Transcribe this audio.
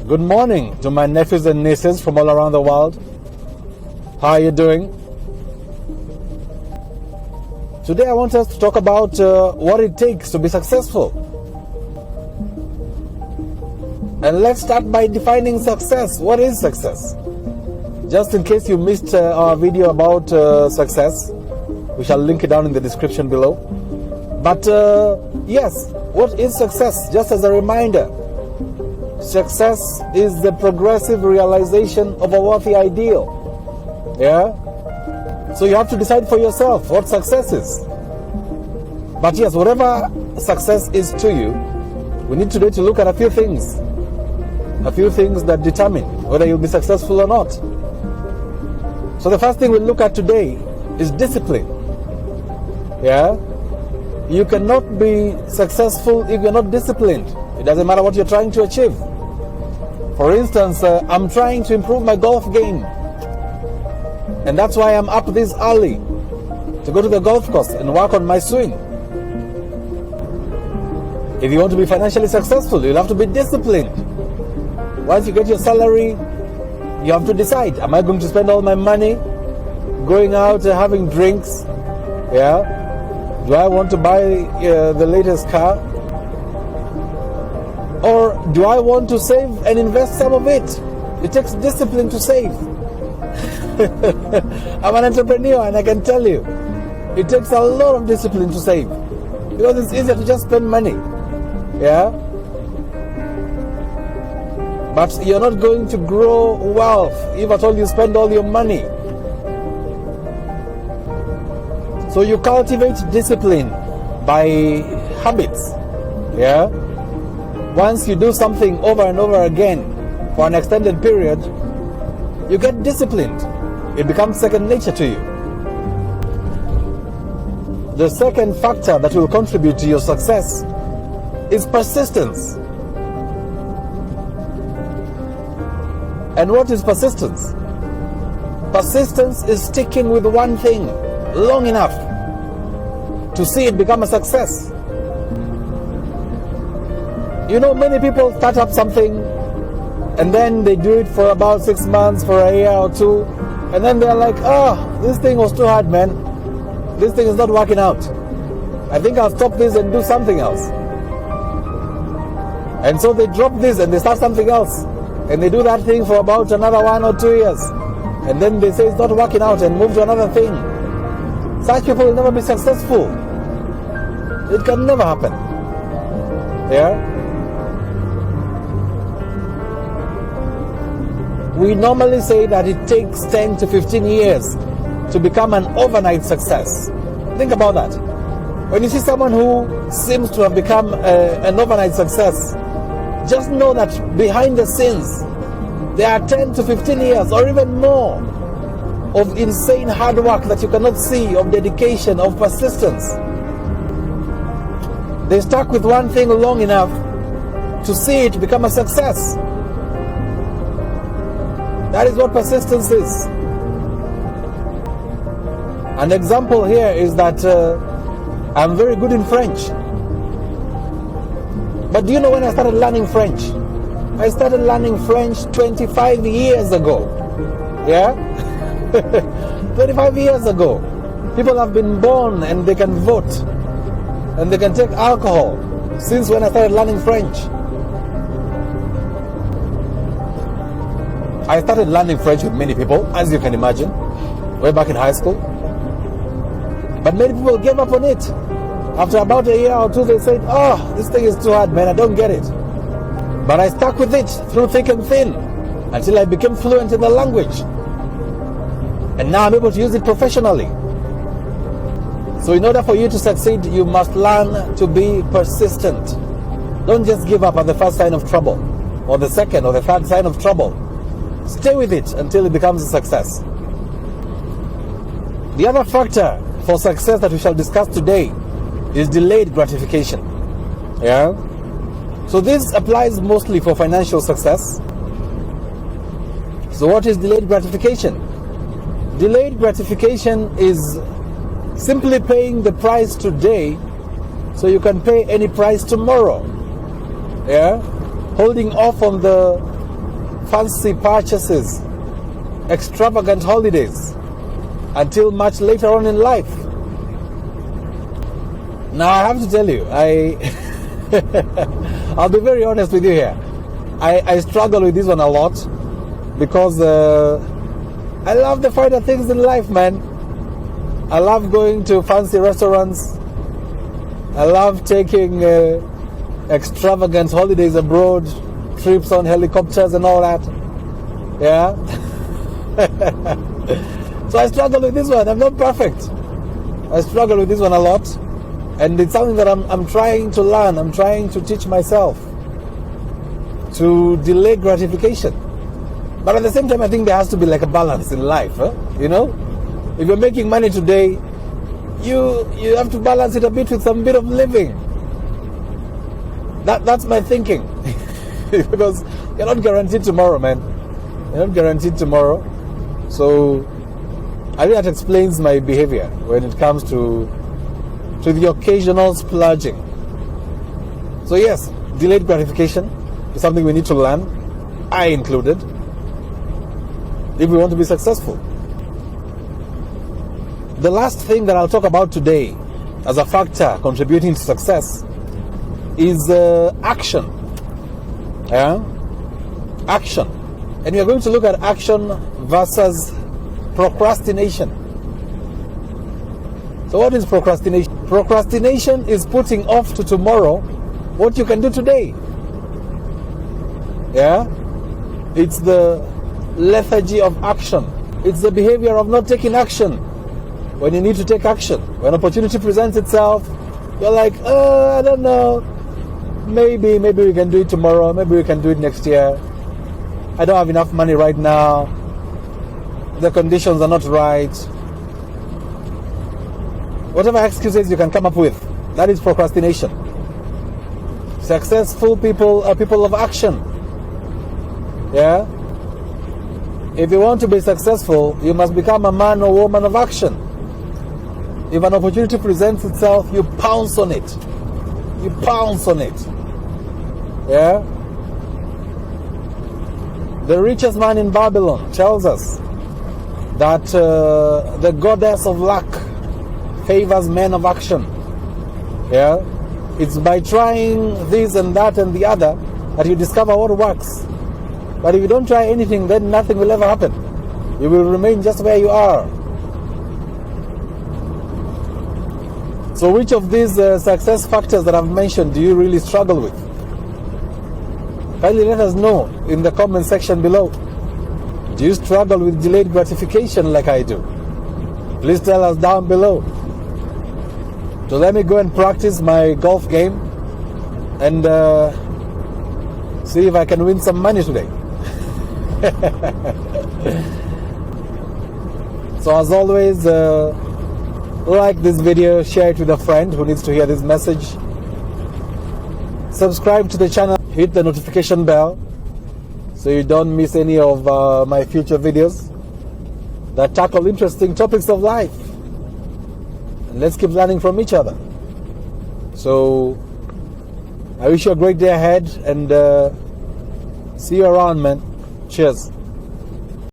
Good morning to my nephews and nieces from all around the world. How are you doing? Today I want us to talk about what it takes to be successful. And let's start by defining success. What is success? Just in case you missed our video about success, we shall link it down in the description below. But yes, what is success? Just as a reminder, success is the progressive realization of a worthy ideal. Yeah? So you have to decide for yourself what success is. But yes, whatever success is to you, we need today to look at a few things. A few things that determine whether you'll be successful or not. So the first thing we'll look at today is discipline. Yeah? You cannot be successful if you're not disciplined. It doesn't matter what you're trying to achieve. For instance, I'm trying to improve my golf game. And that's why I'm up this early to go to the golf course and work on my swing. If you want to be financially successful, you'll have to be disciplined. Once you get your salary, you have to decide, am I going to spend all my money going out and having drinks? Yeah? Do I want to buy the latest car? Or do I want to save and invest some of it? It takes discipline to save. I'm an entrepreneur and I can tell you, it takes a lot of discipline to save. Because it's easier to just spend money. Yeah? But you're not going to grow wealth if at all you spend all your money. So you cultivate discipline by habits. Yeah? Once you do something over and over again for an extended period, you get disciplined. It becomes second nature to you. The second factor that will contribute to your success is persistence. And what is persistence? Persistence is sticking with one thing long enough to see it become a success. You know, many people start up something and then they do it for about 6 months, for a year or two, and then they're like, this thing was too hard, man. This thing is not working out. I think I'll stop this and do something else. And so they drop this and they start something else. And they do that thing for about another 1 or 2 years. And then they say it's not working out and move to another thing. Such people will never be successful. It can never happen. Yeah? We normally say that it takes 10 to 15 years to become an overnight success. Think about that. When you see someone who seems to have become an overnight success, just know that behind the scenes, there are 10 to 15 years or even more of insane hard work that you cannot see, of dedication, of persistence. They stuck with one thing long enough to see it become a success. That is what persistence is. An example here is that I'm very good in French. But do you know when I started learning French? I started learning French 25 years ago. Yeah? 25 years ago. People have been born and they can vote. And they can take alcohol since when I started learning French. I started learning French with many people, as you can imagine, way back in high school. But many people gave up on it. After about a year or two, they said, this thing is too hard, man, I don't get it. But I stuck with it through thick and thin until I became fluent in the language. And now I'm able to use it professionally. So in order for you to succeed, you must learn to be persistent. Don't just give up at the first sign of trouble, or the second or the third sign of trouble. Stay with it until it becomes a success. The other factor for success that we shall discuss today is delayed gratification. Yeah? So this applies mostly for financial success. So what is delayed gratification? Delayed gratification is simply paying the price today so you can pay any price tomorrow. Yeah? Holding off on the fancy purchases, extravagant holidays until much later on in life. Now I have to tell you, I'll be very honest with you here. I struggle with this one a lot because I love the finer things in life, man. I love going to fancy restaurants. I love taking extravagant holidays abroad, trips on helicopters and all that. Yeah. So I struggle with this one. I'm not perfect. I struggle with this one a lot. And it's something that I'm trying to learn. I'm trying to teach myself to delay gratification. But at the same time, I think there has to be like a balance in life. You know? If you're making money today, you have to balance it a bit with some bit of living. That's my thinking. Because you're not guaranteed tomorrow, man. You're not guaranteed tomorrow. So I think that explains my behavior when it comes to the occasional splurging. So yes, delayed gratification is something we need to learn, I included, if we want to be successful. The last thing that I'll talk about today as a factor contributing to success is action. Yeah? Action. And we are going to look at action versus procrastination. So what is procrastination? Procrastination is putting off to tomorrow what you can do today. Yeah? It's the lethargy of action. It's the behavior of not taking action when you need to take action. When opportunity presents itself, you're like, I don't know. Maybe we can do it tomorrow. Maybe we can do it next year. I don't have enough money right now. The conditions are not right. Whatever excuses you can come up with, that is procrastination. Successful people are people of action. Yeah? If you want to be successful, you must become a man or woman of action. If an opportunity presents itself, you pounce on it. You pounce on it. Yeah? The richest man in Babylon tells us that the goddess of luck favors men of action. Yeah? It's by trying this and that and the other that you discover what works. But if you don't try anything, then nothing will ever happen. You will remain just where you are. So which of these success factors that I've mentioned do you really struggle with? Kindly let us know in the comment section below. Do you struggle with delayed gratification like I do? Please tell us down below. So let me go and practice my golf game and see if I can win some money today. So as always, like this video, share it with a friend who needs to hear this message. Subscribe to the channel, hit the notification bell so you don't miss any of my future videos that tackle interesting topics of life. And let's keep learning from each other. So I wish you a great day ahead and see you around, man. Cheers.